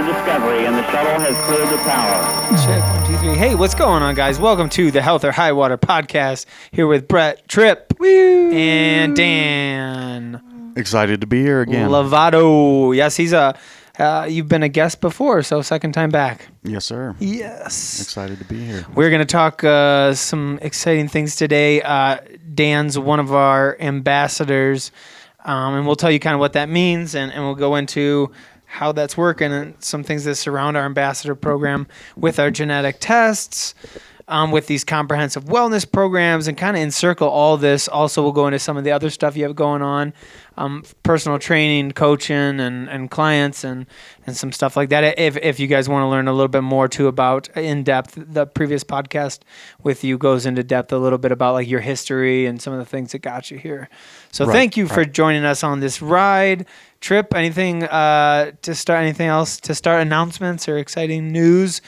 discovery, and the shuttle has cleared the tower. Check 1, 2, 3. Hey, what's going on, guys? Welcome to the Health or High Water podcast. Here with Brett, Tripp, and Dan. Excited to be here again. Lovato. Yes, he's you've been a guest before, so second time back. Yes, sir. Yes. Excited to be here. We're going to talk some exciting things today. Dan's one of our ambassadors, and we'll tell you kind of what that means, and we'll go into how that's working and some things that surround our ambassador program with our genetic tests, with these comprehensive wellness programs, and kind of encircle all this. Also, we'll go into some of the other stuff you have going on, personal training, coaching, and clients, and some stuff like that. If you guys want to learn a little bit more too about in depth, the previous podcast with you goes into depth a little bit about like your history and some of the things that got you here. So thank you for joining us on this ride. Tripp, anything to start? Anything else to start? Announcements or exciting news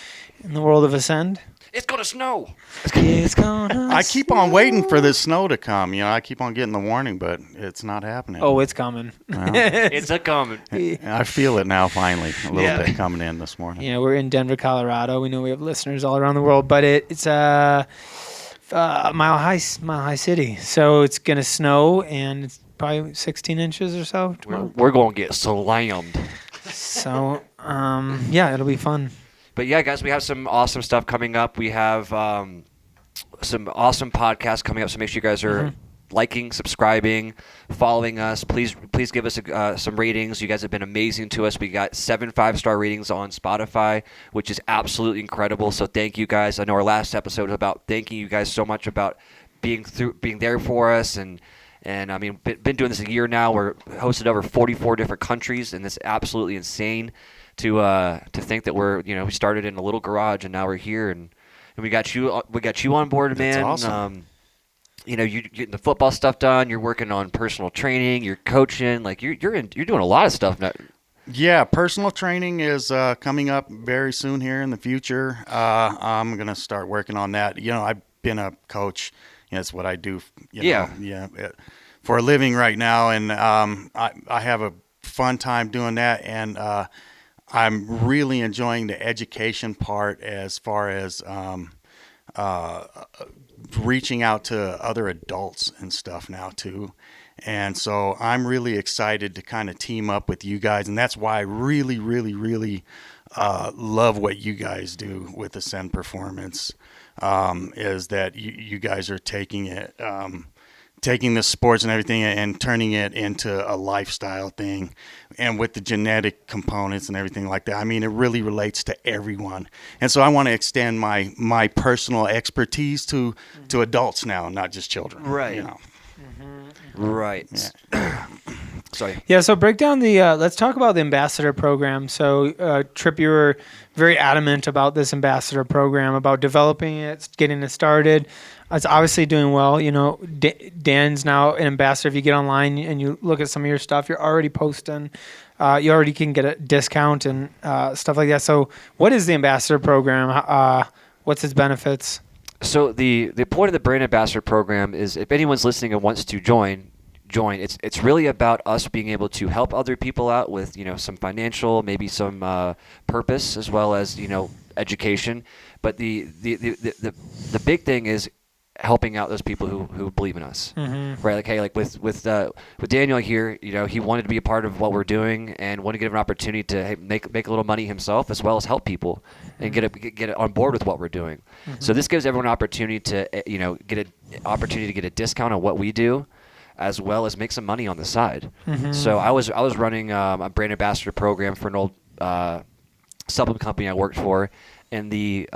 in the world of Ascend? It's gonna snow. It's gonna. I keep on waiting for this snow to come. You know, I keep on getting the warning, but it's not happening. Oh, it's coming. Well, It's a coming. I feel it now finally, a little bit coming in this morning. Yeah, we're in Denver, Colorado. We know we have listeners all around the world, but it's Mile High City, so it's gonna snow, and it's probably 16 inches or so. We're gonna get slammed. So, yeah, it'll be fun. But yeah, guys, we have some awesome stuff coming up. We have some awesome podcasts coming up. So make sure you guys are liking, subscribing, following us. Please give us some ratings. You guys have been amazing to us. We got 7 5-star ratings on Spotify, which is absolutely incredible. So thank you guys. I know our last episode was about thanking you guys so much about being there for us, and I mean, been doing this a year now. We're hosted over 44 different countries, and it's absolutely insane to think that we started in a little garage and now we're here, and we got you on board, man. That's awesome. You're getting the football stuff done. You're working on personal training. You're coaching. Like you're doing a lot of stuff now. Yeah, personal training is coming up very soon here in the future. I'm gonna start working on that. You know, I've been a coach. That's what I do. For a living right now, and I have a fun time doing that, and I'm really enjoying the education part as far as reaching out to other adults and stuff now too. And so I'm really excited to kind of team up with you guys, and that's why I really, really, really love what you guys do with Ascend Performance. Is that you guys are taking it, taking the sports and everything and turning it into a lifestyle thing, and with the genetic components and everything like that. I mean, it really relates to everyone. And so I want to extend my personal expertise to adults now, not just children. Right. You know. Right. Yeah. Sorry. Yeah, so break down the, let's talk about the ambassador program. So, Tripp, you were very adamant about this ambassador program, about developing it, getting it started. It's obviously doing well. You know, Dan's now an ambassador. If you get online and you look at some of your stuff, you're already posting. You already can get a discount and stuff like that. So what is the ambassador program? What's its benefits? So the point of the brand ambassador program is, if anyone's listening and wants to join. It's really about us being able to help other people out with some financial, maybe some purpose, as well as education. But the big thing is helping out those people who believe in us, right? Like, hey, like with Daniel here, he wanted to be a part of what we're doing and wanted to give an opportunity to make a little money himself, as well as help people and get on board with what we're doing. So this gives everyone an opportunity to get a discount on what we do, as well as make some money on the side. So I was running a brand ambassador program for an old supplement company I worked for, and the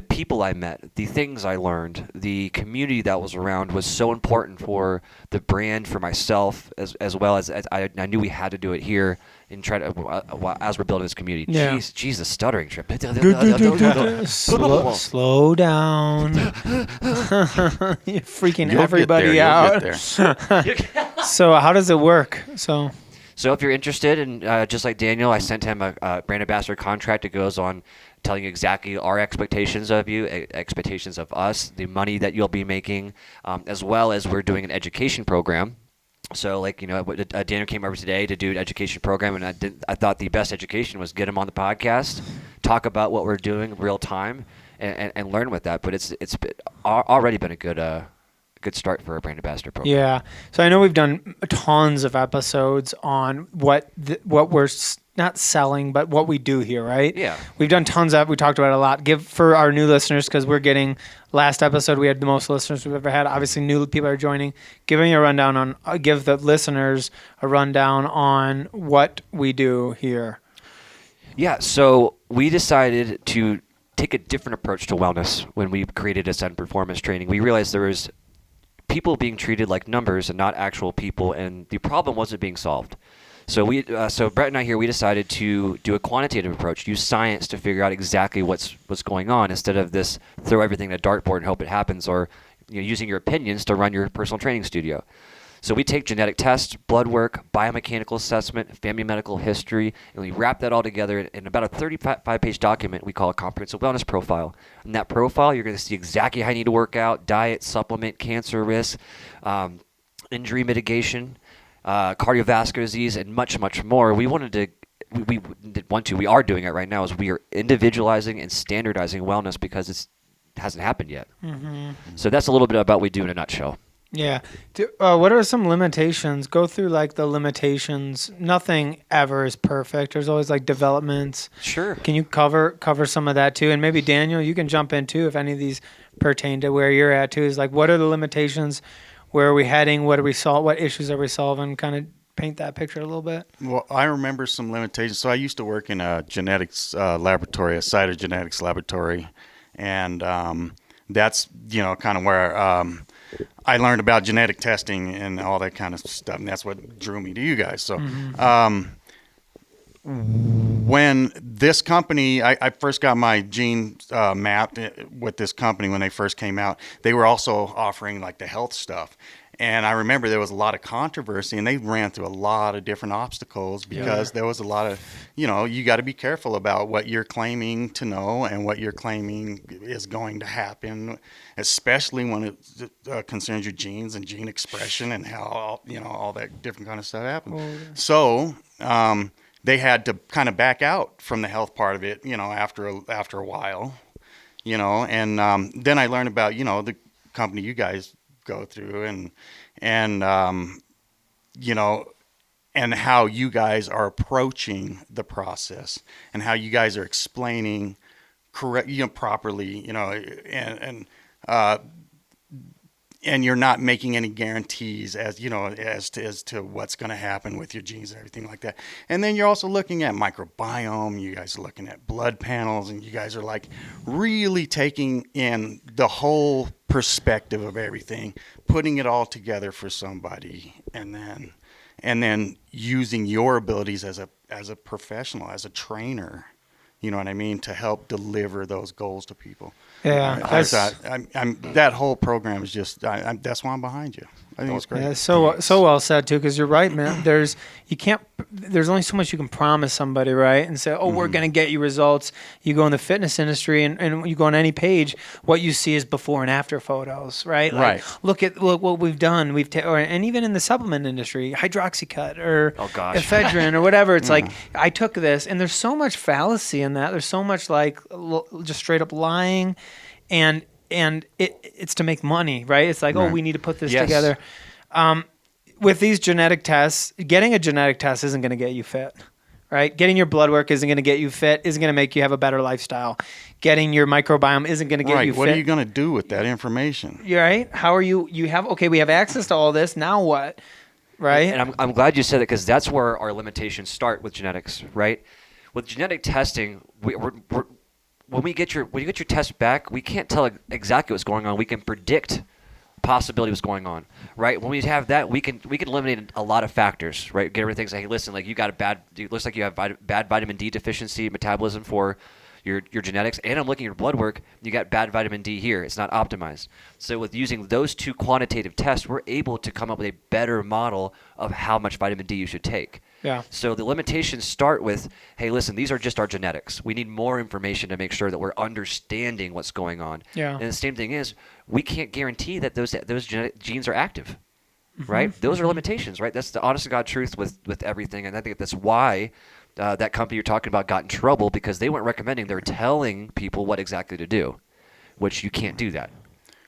people I met, the things I learned, the community that was around was so important for the brand, for myself, as well as I knew we had to do it here and try to as we're building this community. Yeah. Jesus, stuttering, Tripp. Slow down. You're freaking everybody out. So how does it work? So if you're interested, and just like Daniel, I sent him a brand ambassador contract that goes on telling you exactly our expectations of you, expectations of us, the money that you'll be making, as well as we're doing an education program So like, Daniel came over today to do an education program, and I thought the best education was get him on the podcast, talk about what we're doing real time, and learn with that. But it's already been a good start for a brand ambassador program. Yeah. So I know we've done tons of episodes on what we're not selling, but what we do here, right? Yeah. We've done tons of. We talked about it a lot. Give for our new listeners, because we're getting. Last episode we had the most listeners we've ever had. Obviously, new people are joining. Give the listeners a rundown on what we do here. Yeah. So we decided to take a different approach to wellness when we created Ascend Performance Training. We realized there was people being treated like numbers and not actual people, and the problem wasn't being solved. So Brett and I here, we decided to do a quantitative approach, use science to figure out exactly what's going on, instead of this throw everything at a dartboard and hope it happens, or using your opinions to run your personal training studio. So we take genetic tests, blood work, biomechanical assessment, family medical history, and we wrap that all together in about a 35-page document we call a comprehensive wellness profile. In that profile, you're going to see exactly how you need to work out, diet, supplement, cancer risk, injury mitigation, cardiovascular disease, and much, much more. We are doing it right now, is we are individualizing and standardizing wellness because it hasn't happened yet. Mm-hmm. So that's a little bit about what we do in a nutshell. Yeah. What are some limitations? Go through like the limitations. Nothing ever is perfect. There's always like developments. Sure. Can you cover some of that too? And maybe Daniel, you can jump in too if any of these pertain to where you're at too. Is like, what are the limitations? Where are we heading? What issues are we solving? Kind of paint that picture a little bit. Well, I remember some limitations. So I used to work in a genetics laboratory, a cytogenetics laboratory, and that's kind of where I learned about genetic testing and all that kind of stuff, and that's what drew me to you guys. So when this company, I first got my gene mapped with this company when they first came out, they were also offering like the health stuff. And I remember there was a lot of controversy, and they ran through a lot of different obstacles because there was a lot of, you got to be careful about what you're claiming to know and what you're claiming is going to happen, especially when it concerns your genes and gene expression and how, all that different kind of stuff happens. Oh, yeah. So they had to kind of back out from the health part of it, after a while, and then I learned about, the company you guys go through and how you guys are approaching the process and how you guys are explaining properly, and you're not making any guarantees as to what's going to happen with your genes and everything like that. And then you're also looking at microbiome, you guys are looking at blood panels, and you guys are like really taking in the whole perspective of everything, putting it all together for somebody, and then using your abilities as a professional, as a trainer, you know what I mean, to help deliver those goals to people. Yeah, that whole program is just. That's why I'm behind you. I think it's great. Yeah, so well said too, because you're right, man. There's only so much you can promise somebody, right? And say, we're going to get you results. You go in the fitness industry and you go on any page, what you see is before and after photos, right? Like, look what we've done. And even in the supplement industry, hydroxycut or ephedrine or whatever. It's like, I took this, and there's so much fallacy in that. There's so much like just straight up lying, and it's to make money, right? It's like, we need to put this together. With these genetic tests, getting a genetic test isn't going to get you fit, right? Getting your blood work isn't going to get you fit, isn't going to make you have a better lifestyle. Getting your microbiome isn't going to get you fit. What are you going to do with that information? You're right? How are you have, we have access to all this, now what? Right? And I'm glad you said that, because that's where our limitations start with genetics, right? With genetic testing, when you get your test back, we can't tell exactly what's going on. We can predict possibility what's going on, right? When we have that, we can eliminate a lot of factors, right? Get everything saying, hey, listen, like it looks like you have bad vitamin D deficiency metabolism for your genetics, and I'm looking at your blood work, you got bad vitamin D here. It's not optimized. So with using those two quantitative tests, we're able to come up with a better model of how much vitamin D you should take. Yeah. So the limitations start with, hey, listen, these are just our genetics. We need more information to make sure that we're understanding what's going on. Yeah. And the same thing is, we can't guarantee that those genetic genes are active, right? Those are limitations, right? That's the honest to God truth with everything. And I think that's why that company you're talking about got in trouble, because they weren't recommending, they were telling people what exactly to do, which you can't do that,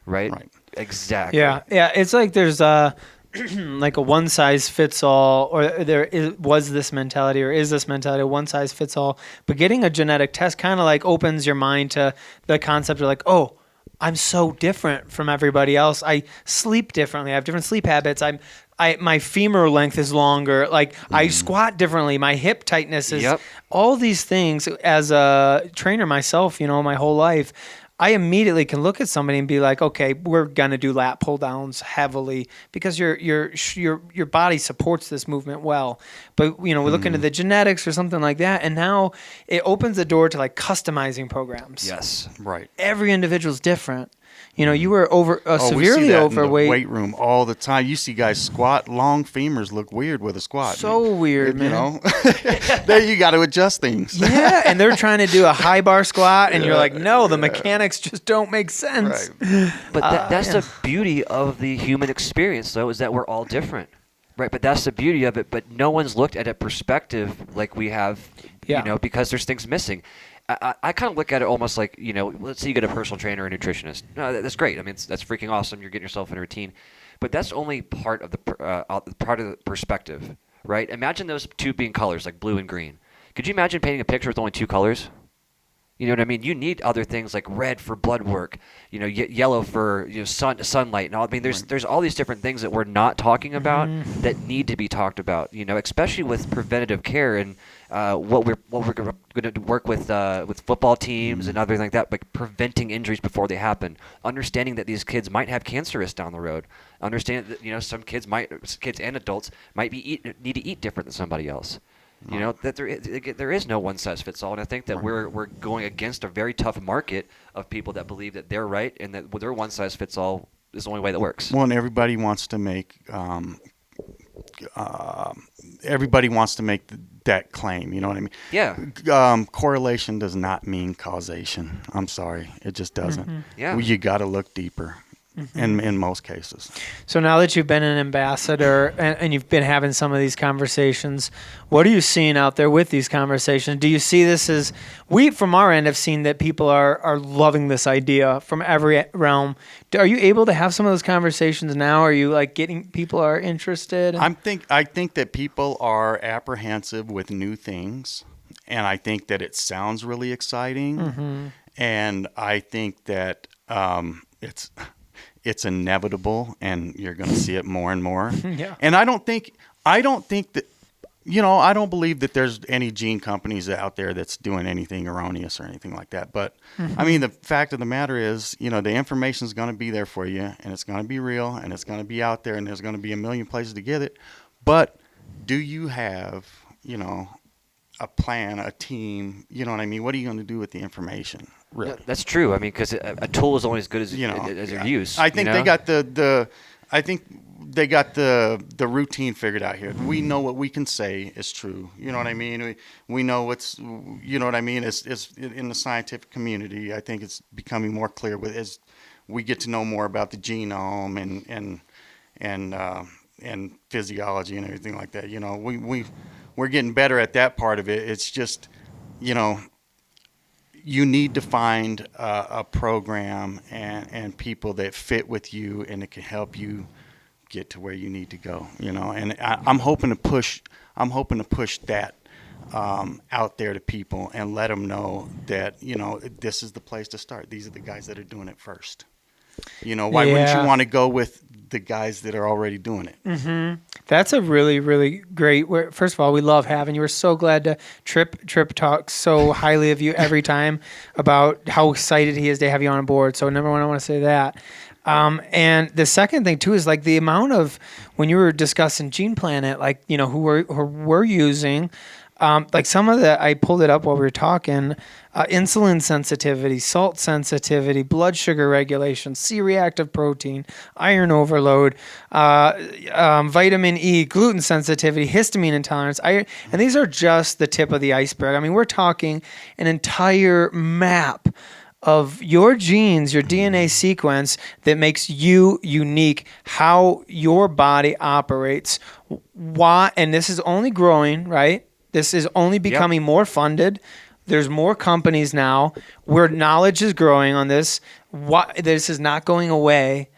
right? Right. Exactly. Yeah. It's like there's like a one size fits all, or was this mentality, or is this mentality one size fits all? But getting a genetic test kind of like opens your mind to the concept of like, oh, I'm so different from everybody else. I sleep differently. I have different sleep habits. My femur length is longer. Like I squat differently. My hip tightness is all these things. As a trainer myself, my whole life, I immediately can look at somebody and be like, okay, we're gonna do lat pull downs heavily because your body supports this movement well. But we look into the genetics or something like that, and now it opens the door to like customizing programs. Yes. Right. Every individual's different. You were We see severely that overweight. in the weight room all the time. You see guys squat. Long femurs look weird with a squat. So weird, man. There you got to adjust things. Yeah, and they're trying to do a high bar squat, and you're like, no, the mechanics just don't make sense. Right. But that's the beauty of the human experience, though, is that we're all different, right? But that's the beauty of it. But no one's looked at a perspective like we have, because there's things missing. I kind of look at it almost like, let's say you get a personal trainer or a nutritionist. No, that's great. I mean, that's freaking awesome. You're getting yourself in a routine. But that's only part of the perspective, right? Imagine those two being colors, like blue and green. Could you imagine painting a picture with only two colors? You know what I mean? You need other things like red for blood work, yellow for sunlight, and all. I mean, there's all these different things that we're not talking about that need to be talked about. Especially with preventative care and what we're going to work with football teams and other things like that, like preventing injuries before they happen. Understanding that these kids might have cancer risk down the road. Understand that some kids and adults might need to eat different than somebody else. That there is no one size fits all, and I think that we're going against a very tough market of people that believe that they're right and that their one size fits all is the only way that works. Well, and everybody wants to make that claim. You know what I mean? Yeah. Correlation does not mean causation. I'm sorry, it just doesn't. Yeah. You got to look deeper. In most cases. So now that you've been an ambassador and you've been having some of these conversations, what are you seeing out there with these conversations? Do you see this as, we from our end have seen that people are loving this idea from every realm. Are you able to have some of those conversations now? Are you like getting people are interested? I think that people are apprehensive with new things, and I think that it sounds really exciting, and I think that it's inevitable, and you're going to see it more and more. Yeah. And I don't think that, I don't believe that there's any gene companies out there that's doing anything erroneous or anything like that. But I mean, the fact of the matter is, the information is going to be there for you, and it's going to be real, and it's going to be out there, and there's going to be a million places to get it. But do you have, a plan, a team? You know what I mean? What are you going to do with the information? Really? That's true. I mean, because a tool is only as good as your use. I think they got they got the routine figured out here. We know what we can say is true. You know what I mean? We know what's, what I mean? It's in the scientific community. I think it's becoming more clear as we get to know more about the genome and physiology and everything like that. We're getting better at that part of it. It's just, you need to find a program and people that fit with you and that can help you get to where you need to go. And I'm hoping to push that out there to people and let them know that this is the place to start. These are the guys that are doing it first. Why wouldn't you want to go with the guys that are already doing it? Mm-hmm. That's a really, really great. First of all, we love having you. We're so glad to Trip talks so highly of you every time about how excited he is to have you on board. So number one, I want to say that. And the second thing too is like the amount of, when you were discussing Gene Planet, like, who we're using, like some of the, I pulled it up while we were talking, insulin sensitivity, salt sensitivity, blood sugar regulation, C-reactive protein, iron overload, vitamin E, gluten sensitivity, histamine intolerance, iron, and these are just the tip of the iceberg. I mean, we're talking an entire map of your genes, your DNA sequence that makes you unique, how your body operates. Why? And this is only growing, right? This is only becoming more funded. There's more companies now where knowledge is growing on this. Why, this is not going away.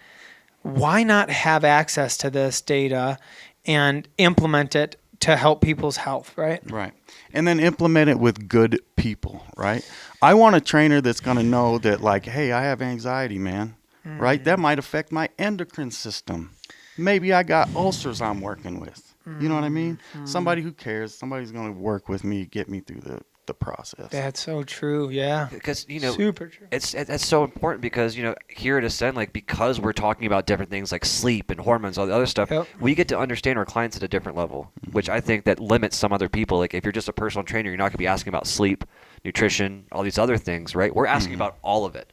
Why not have access to this data and implement it to help people's health, right? Right. And then implement it with good people, right? I want a trainer that's going to know that, like, hey, I have anxiety, man, right? That might affect my endocrine system. Maybe I got ulcers I'm working with. You know what I mean? Somebody who cares, somebody's going to work with me, get me through the process. That's so true, yeah. Because, super true. It's so important because, here at Ascend, like, because we're talking about different things like sleep and hormones, all the other stuff, we get to understand our clients at a different level, which I think that limits some other people. Like, if you're just a personal trainer, you're not going to be asking about sleep, nutrition, all these other things, right? We're asking about all of it,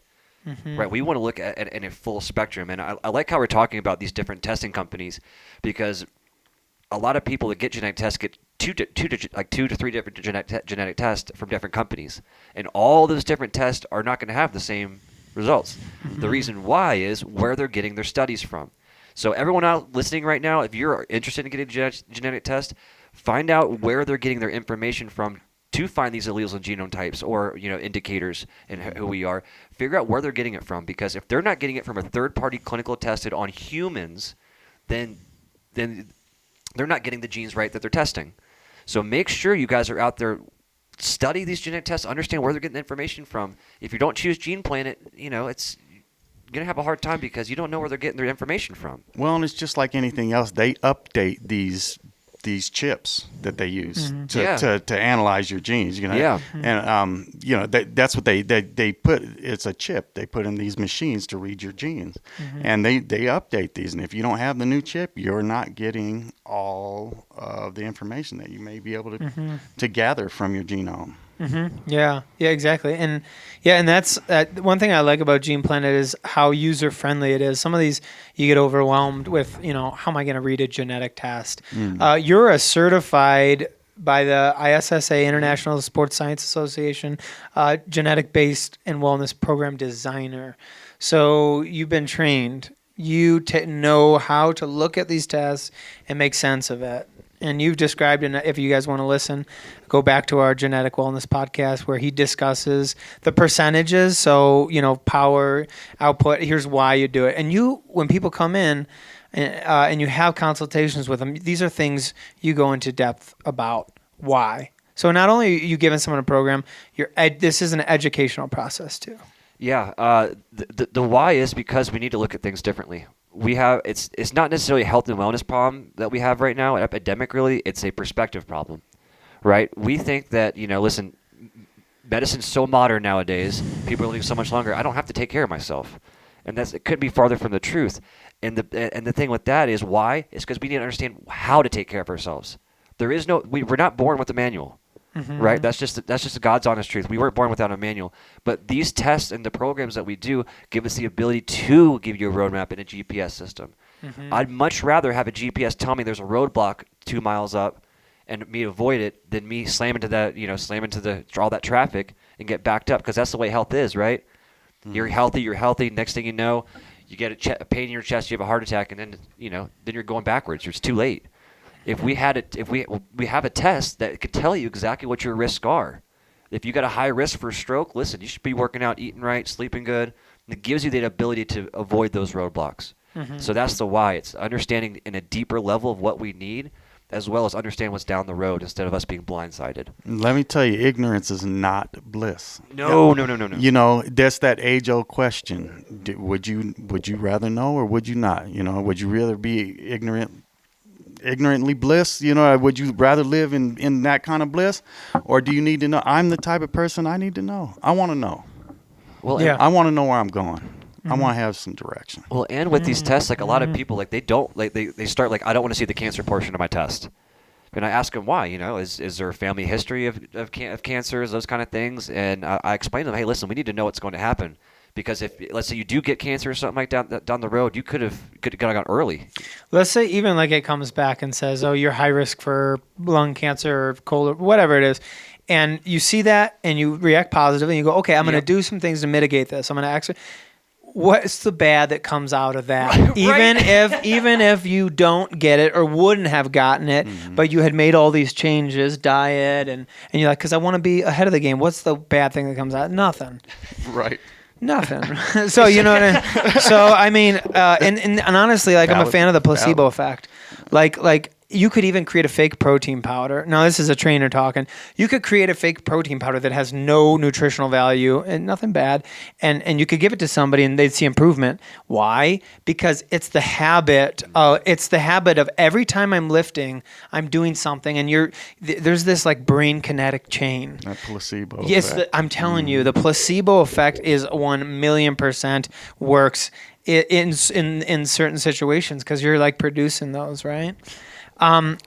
right? We want to look at it in a full spectrum. And I like how we're talking about these different testing companies, because a lot of people that get genetic tests get two to three different genetic tests from different companies, and all those different tests are not going to have the same results. The reason why is where they're getting their studies from. So everyone out listening right now, if you're interested in getting a genetic test, find out where they're getting their information from to find these alleles and genome types, or indicators in who we are. Figure out where they're getting it from, because if they're not getting it from a third-party clinical tested on humans, then they're not getting the genes right that they're testing. So make sure you guys are out there, study these genetic tests, understand where they're getting the information from. If you don't choose Gene Planet, it's going to have a hard time because you don't know where they're getting their information from. Well, and it's just like anything else. They update these chips that they use to analyze your genes, and that's what they put. It's a chip they put in these machines to read your genes, and they update these. And if you don't have the new chip, you're not getting all of the information that you may be able to gather from your genome. Yeah, exactly. And that's one thing I like about Gene Planet is how user friendly it is. Some of these you get overwhelmed with, how am I going to read a genetic test? You're a certified by the ISSA, International Sports Science Association, genetic based and wellness program designer. So you've been trained. You know how to look at these tests and make sense of it. And you've described, and if you guys want to listen, go back to our genetic wellness podcast where he discusses the percentages. So, power, output, here's why you do it. And when people come in and you have consultations with them, these are things you go into depth about why. So not only are you giving someone a program, this is an educational process too. Yeah. The why is because we need to look at things differently. We have it's not necessarily a health and wellness problem that we have right now, an epidemic really. It's a perspective problem, right? We think that, listen, medicine's so modern nowadays, people are living so much longer, I don't have to take care of myself. And it could be farther from the truth. And the thing with that is why? It's because we need to understand how to take care of ourselves. We're not born with a manual. Right? That's just God's honest truth. We weren't born without a manual. But these tests and the programs that we do give us the ability to give you a roadmap in a GPS system. I'd much rather have a GPS tell me there's a roadblock 2 miles up and me avoid it than me slam into all that traffic and get backed up, because that's the way health is, right? You're healthy. Next thing you know, you get a pain in your chest, you have a heart attack, and then you're going backwards. It's too late. If we have a test that could tell you exactly what your risks are. If you got a high risk for a stroke, listen, you should be working out, eating right, sleeping good. And it gives you the ability to avoid those roadblocks. So that's the why. It's understanding in a deeper level of what we need, as well as understand what's down the road instead of us being blindsided. Let me tell you, ignorance is not bliss. No. That's that age-old question. Would you rather know or would you not? Would you rather be ignorantly bliss? Would you rather live in that kind of bliss, or do you need to know? I'm the type of person I need to know. I want to know. Well, I want to know where I'm going. I want to have some direction. Well, and with these tests, like a lot of people, like they start like, I don't want to see the cancer portion of my test. And I ask them why, is there a family history of cancers, those kind of things? And I explain to them, hey, listen, we need to know what's going to happen. Because if, let's say you do get cancer or something like that down the road, you could have gone early. Let's say even like it comes back and says, oh, you're high risk for lung cancer or cold or whatever it is. and you see that and you react positively and you go, okay, I'm going to Yep. do some things to mitigate this. I'm going to actually, what's the bad that comes out of that? Right. Even if you don't get it or wouldn't have gotten it, but you had made all these changes, diet, and you're like, because I want to be ahead of the game. What's the bad thing that comes out? Nothing. Right. Nothing. So you know what I mean? So I mean, and honestly, like I'm a Valid. fan of the placebo Valid. effect. Like you could even create a fake protein powder. Now this is a trainer talking. You could create a fake protein powder that has no nutritional value and nothing bad, and you could give it to somebody and they'd see improvement. Why? Because it's the habit. It's the habit of every time I'm lifting, I'm doing something, and there's this like brain kinetic chain. That placebo. Yes, effect. I'm telling you, the placebo effect is 1,000,000% works in certain situations because you're like producing those, right?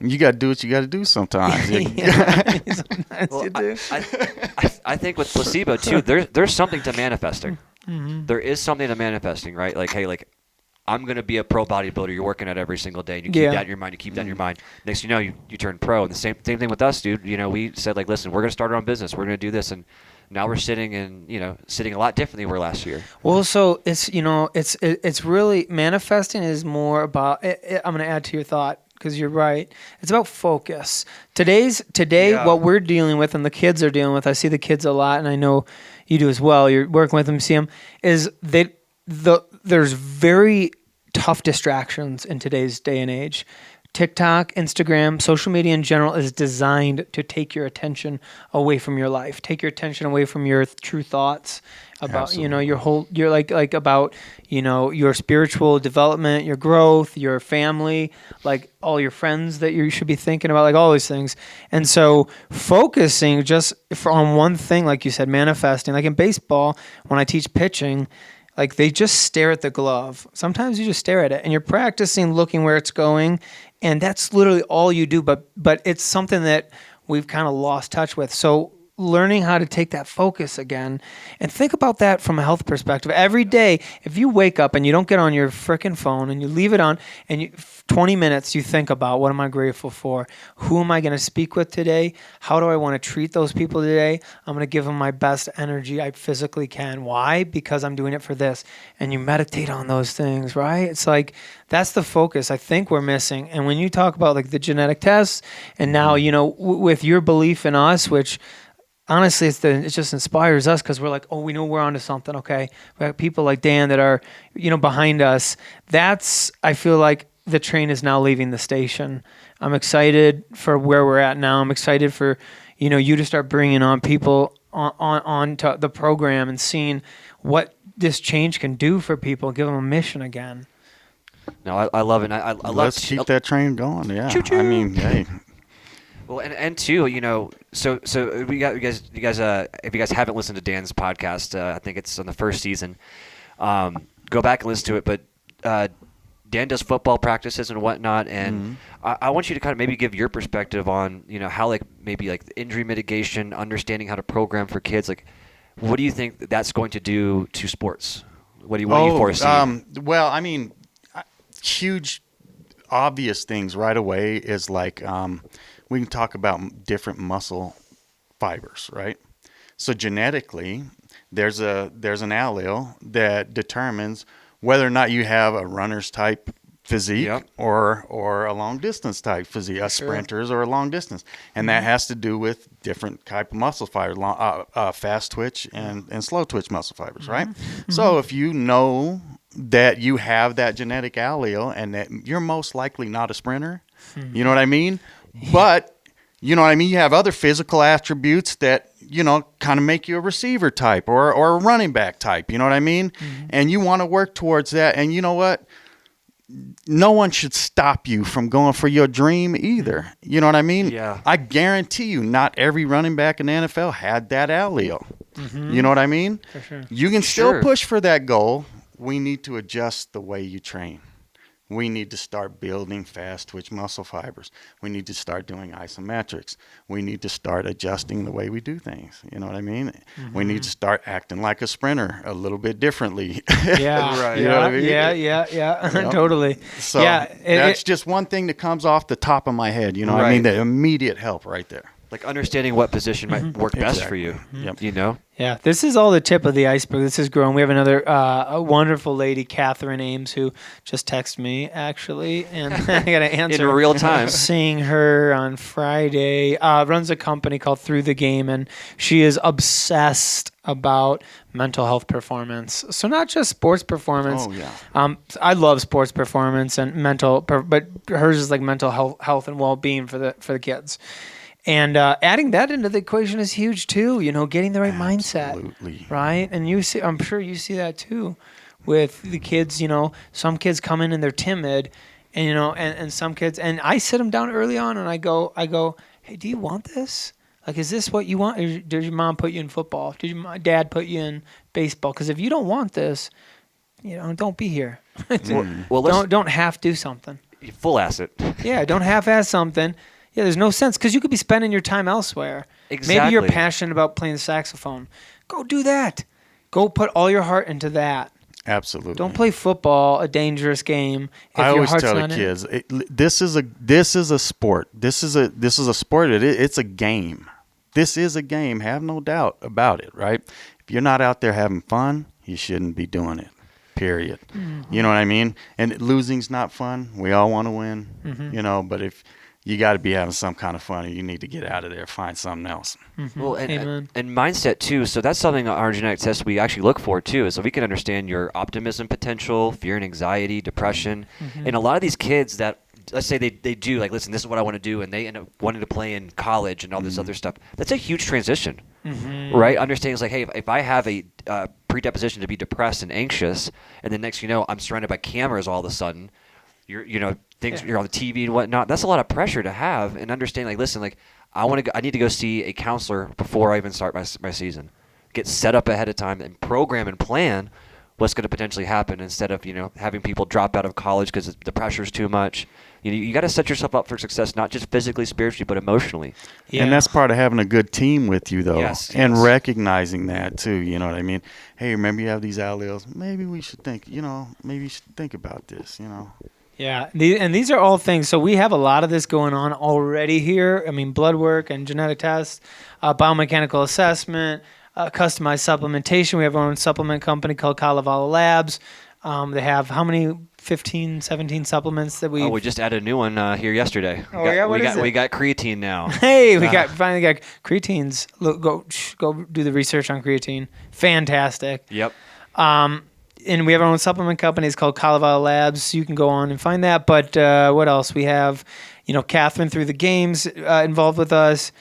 You got to do what you got to do sometimes. Yeah, sometimes Well, you do. I think with placebo too, there's something to manifesting. There is something to manifesting, right? Like, hey, like I'm gonna be a pro bodybuilder. You're working at every single day, and you keep that in your mind. You keep that in your mind. Next, thing you know, you turn pro. And the same thing with us, dude. You know, we said like, listen, we're gonna start our own business. We're gonna do this, and now we're sitting a lot differently than we were last year. Well, so it's really manifesting is more about. I'm going to add to your thought because you're right. It's about focus. Today, Yeah. what we're dealing with and the kids are dealing with. I see the kids a lot, and I know you do as well. You're working with them, see them. Is there's very tough distractions in today's day and age. TikTok, Instagram, social media in general is designed to take your attention away from your life, take your attention away from your true thoughts about, you're like about, your spiritual development, your growth, your family, like all your friends that you should be thinking about, like all these things. And so focusing just on one thing, like you said, manifesting, like in baseball, when I teach pitching, like they just stare at the glove. Sometimes you just stare at it and you're practicing looking where it's going. And that's literally all you do. But it's something that we've kind of lost touch with. So learning how to take that focus again and think about that from a health perspective. Every day, if you wake up and you don't get on your frickin' phone and you leave it on and 20 minutes you think about what am I grateful for? Who am I going to speak with today? How do I want to treat those people today? I'm going to give them my best energy I physically can. Why? Because I'm doing it for this. And you meditate on those things, right? It's like that's the focus I think we're missing. And when you talk about like the genetic tests and now, with your belief in us, which honestly, it just inspires us because we're like, oh, we know we're onto something. Okay, we have people like Dan that are, behind us. I feel like the train is now leaving the station. I'm excited for where we're at now. I'm excited for, you to start bringing on people on to the program and seeing what this change can do for people. Give them a mission again. No, I love it. I love. Let's keep that train going. Yeah. Choo-choo. I mean, hey. Well, and too, so you guys, if you guys haven't listened to Dan's podcast, I think it's on the first season. Go back and listen to it. But Dan does football practices and whatnot, and I want you to kind of maybe give your perspective on how like maybe like injury mitigation, understanding how to program for kids. Like, what do you think that's going to do to sports? What do you foresee? Well, I mean, huge, obvious things right away is like. We can talk about different muscle fibers, right? So genetically, there's an allele that determines whether or not you have a runner's type physique or a long distance type physique, a sprinter's or a long distance, and that has to do with different type of muscle fibers, fast twitch and slow twitch muscle fibers, right? So if you know that you have that genetic allele and that you're most likely not a sprinter, you know what I mean? But, you have other physical attributes that, kind of make you a receiver type or a running back type. You know what I mean? And you want to work towards that. And you know what? No one should stop you from going for your dream either. You know what I mean? Yeah. I guarantee you not every running back in the NFL had that allele. You know what I mean? For sure. You can still push for that goal. We need to adjust the way you train. We need to start building fast twitch muscle fibers. We need to start doing isometrics. We need to start adjusting the way we do things. You know what I mean? We need to start acting like a sprinter a little bit differently. Yeah. Right. You know what I mean? Yeah. Totally. So that's just one thing that comes off the top of my head. You know what I mean? The immediate help right there. Like understanding what position might work best for you. Yep. You know? Yeah, this is all the tip of the iceberg. This is growing. We have another a wonderful lady, Catherine Ames, who just texted me, actually, and I got to answer. In real time. Seeing her on Friday. Runs a company called Through the Game, and she is obsessed about mental health performance. So not just sports performance. Oh, yeah. I love sports performance and but hers is like mental health and well-being for the kids. And adding that into the equation is huge too. You know, getting the right mindset, right? And you see, I'm sure you see that too, with the kids. You know, some kids come in and they're timid, and you know, and some kids. And I sit them down early on, and I go, hey, do you want this? Like, is this what you want? Or did your mom put you in football? Did your dad put you in baseball? Because if you don't want this, you know, don't be here. Don't half do something. Full asset. Yeah, don't half-ass something. Yeah, there's no sense because you could be spending your time elsewhere. Exactly. Maybe you're passionate about playing the saxophone. Go do that. Go put all your heart into that. Absolutely. Don't play football, a dangerous game. If I your always heart's tell the not in kids, this is a sport. This is a sport. It's a game. This is a game. Have no doubt about it, right? If you're not out there having fun, you shouldn't be doing it. Period. Mm-hmm. You know what I mean? And losing's not fun. We all want to win, you know, but if you got to be having some kind of fun, or you need to get out of there, find something else. Mm-hmm. Well, and mindset too. So that's something on our genetic test we actually look for too, is so we can understand your optimism potential, fear and anxiety, depression, and a lot of these kids that, let's say they do like, listen, this is what I want to do, and they end up wanting to play in college and all this other stuff. That's a huge transition, right? Understanding is like, hey, if I have a predisposition to be depressed and anxious, and then next you know I'm surrounded by cameras all of a sudden, you're on the TV and whatnot. That's a lot of pressure to have, and understand like, listen, like I need to go see a counselor before I even start my season. Get set up ahead of time and program and plan what's going to potentially happen instead of having people drop out of college because the pressure's too much. You got to set yourself up for success, not just physically, spiritually, but emotionally. Yeah. And that's part of having a good team with you, though, and recognizing that too. You know what I mean? Hey, remember you have these alleles? Maybe we should think. Maybe you should think about this. Yeah, and these are all things. So we have a lot of this going on already here. I mean, blood work and genetic tests, biomechanical assessment, customized supplementation. We have our own supplement company called Kalavala Labs. They have how many? 15, 17 supplements that we. Oh, we just added a new one here yesterday. We got creatine now. Hey, we finally got creatines. Look, go do the research on creatine. Fantastic. Yep. And we have our own supplement company. It's called Kalavala Labs. You can go on and find that. But what else? We have, Catherine Through the Games involved with us.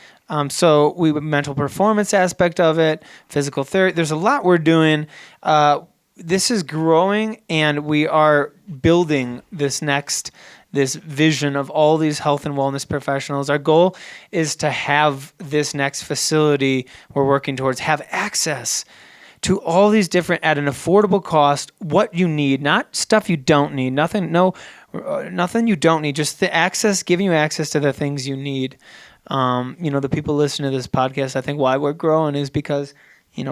So we mental performance aspect of it, physical therapy. There's a lot we're doing. This is growing, and we are building this vision of all these health and wellness professionals. Our goal is to have this next facility we're working towards have access to all these different, at an affordable cost, what you need, not stuff you don't need, nothing you don't need, just the access, giving you access to the things you need. The people listening to this podcast, I think why we're growing is because,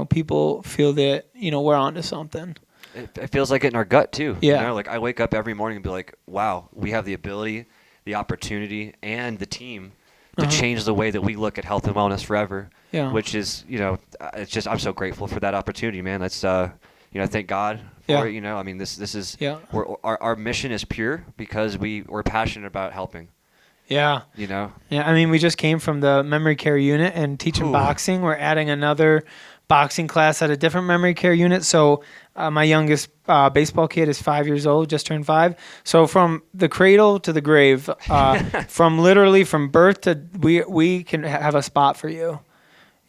people feel that, we're onto something. It feels like it in our gut too. Yeah. Like I wake up every morning and be like, wow, we have the ability, the opportunity, and the team to change the way that we look at health and wellness forever. Yeah. Which is, it's just, I'm so grateful for that opportunity, man. That's, thank God for it. I mean, this is, our mission is pure because we're passionate about helping. Yeah. Yeah. I mean, we just came from the memory care unit and teaching boxing. We're adding another boxing class at a different memory care unit. So my youngest baseball kid is 5 years old, just turned 5. So from the cradle to the grave, from birth to we can have a spot for you.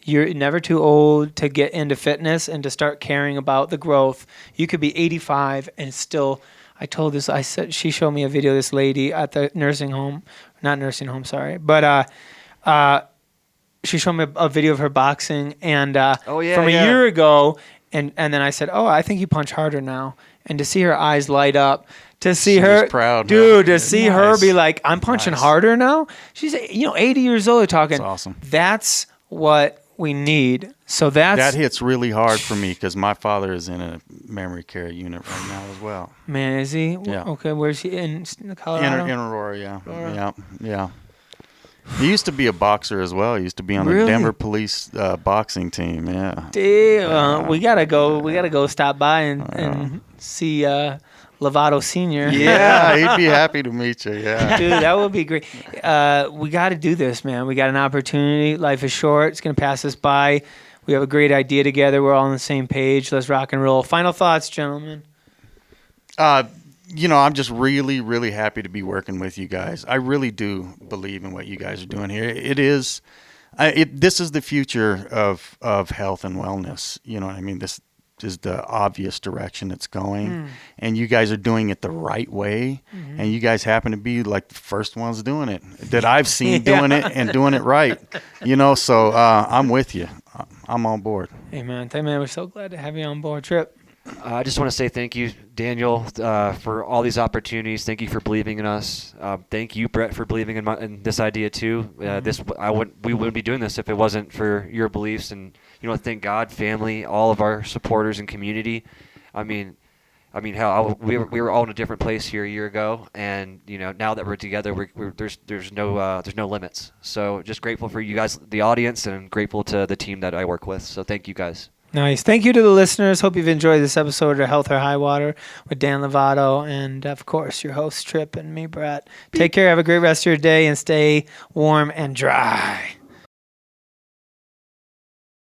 You're never too old to get into fitness and to start caring about the growth. You could be 85 and still. She showed me a video of this lady at the she showed me a video of her boxing and from a year ago, and then I said, I think you punch harder now. And to see her eyes light up, to see her proud, dude, to see her be like, I'm punching harder now. She's 80 years old talking. That's awesome. That's what we need. So that hits really hard for me because my father is in a memory care unit right now as well. Man, is he? Yeah. Okay, where's he? In Colorado? In Aurora, yeah. Yeah. He used to be a boxer as well. He used to be on the Really? Denver police boxing team. Yeah. Damn, we gotta go. We gotta go stop by and see Lovato Senior. Yeah, he'd be happy to meet you. Yeah. Dude, that would be great. We got to do this, man. We got an opportunity. Life is short. It's gonna pass us by. We have a great idea together. We're all on the same page. Let's rock and roll. Final thoughts, gentlemen. I'm just really, really happy to be working with you guys. I really do believe in what you guys are doing here. It is, this is the future of health and wellness. You know what I mean? This is the obvious direction it's going, and you guys are doing it the right way. And you guys happen to be like the first ones doing it that I've seen doing it and doing it right. So I'm with you. I'm on board. Hey, man. We're so glad to have you on board, Trip. I just want to say thank you, Daniel, for all these opportunities. Thank you for believing in us. Thank you, Brett, for believing in this idea too. We wouldn't be doing this if it wasn't for your beliefs. And thank God, family, all of our supporters and community. I mean, hell, we were all in a different place here a year ago, and now that we're together, there's no limits. So just grateful for you guys, the audience, and grateful to the team that I work with. So thank you guys. Nice. Thank you to the listeners. Hope you've enjoyed this episode of Health or High Water with Dan Lovato and, of course, your host, Trip, and me, Brett. Take care. Have a great rest of your day and stay warm and dry.